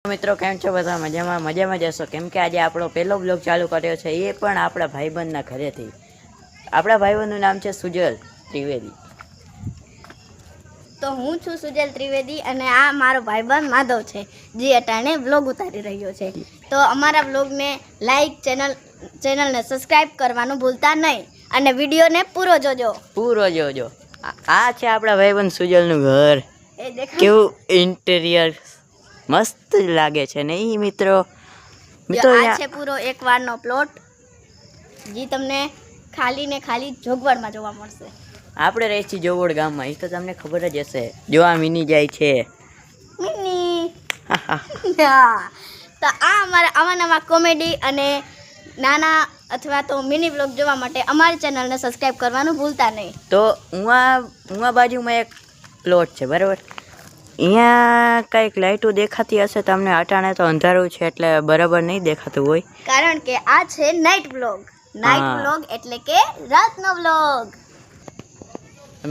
મિત્રો કેમ છો બધા મજામાં જશો કેમ કે આજે આપણો પહેલો બ્લોગ ચાલુ કર્યો છે એ પણ આપણા ભાઈબંધના ઘરેથી. આપણા ભાઈબંધનું નામ છે સુજલ ત્રિવેદી. તો હું છું સુજલ ત્રિવેદી અને આ મારો ભાઈબંધ માધવ છે જે અટાણે વ્લોગ ઉતારી રહ્યો છે. તો અમારા વ્લોગને લાઈક ચેનલને સબસ્ક્રાઇબ કરવાનું ભૂલતા નહીં અને વિડીયોને પૂરો જોજો. આ છે આપણા ભાઈબંધ સુજલનું ઘર. એ દેખાય કેવું ઇન્ટેરિયર મસ્ત લાગે છે નહીં મિત્રો. આ છે પૂરો એક વારનો પ્લોટ જે તમને ખાલી જોગવડમાં જોવા મળશે. આપણે રહી છીએ જોગવડ ગામમાં, એ તો તમને ખબર જ હશે. જો આ મિની જાય છે. મિની તો આ અમારા આવા કોમેડી અને નાના અથવા તો મિની વ્લોગ જોવા માટે અમારી ચેનલને સબસ્ક્રાઇબ કરવાનું ભૂલતા નહીં. તો ઉવા બાજુમાં એક પ્લોટ છે બરાબર. અહીંયા કંઈક લાઇટો દેખાતી હશે તમને. અટાણે તો અંધારું છે એટલે બરાબર નહીં દેખાતું હોય, કારણ કે આ છે નાઇટ વ્લોગ એટલે કે રાતનો વ્લોગ.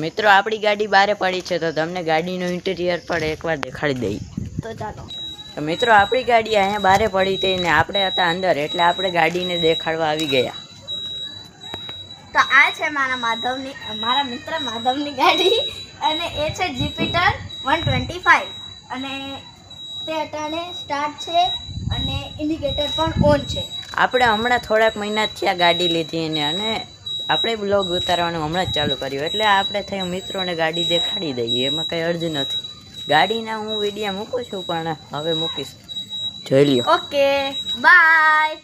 મિત્રો આપણી ગાડી બારે પડી છે તો તમને ગાડીનું ઇન્ટિરિયર પણ એકવાર દેખાડી દઈએ. તો ચાલો. તો મિત્રો આપણી ગાડી અહીંયા બારે પડી હતી ને આપણે હતા અંદર એટલે આપણે ગાડીને દેખાડવા આવી ગયા. તો આ છે મારા મિત્ર માધવની ગાડી અને એ છે જુપિટર 125 અને તે અટાણે સ્ટાર્ટ છે અને ઇન્ડિકેટર પણ ઓન છે. આપણે હમણાં થોડાક મહિના થયા ગાડી લીધી અને આપણે બ્લોગ ઉતારવાનું હમણાં જ ચાલુ કર્યું એટલે આપણે થયું મિત્રોને ગાડી દેખાડી દઈએ, એમાં કંઈ અર્જ નથી. ગાડીના હું વિડીયો મૂકું છું પણ હવે મૂકીશ, જોઈ લ્યો. Okay bye.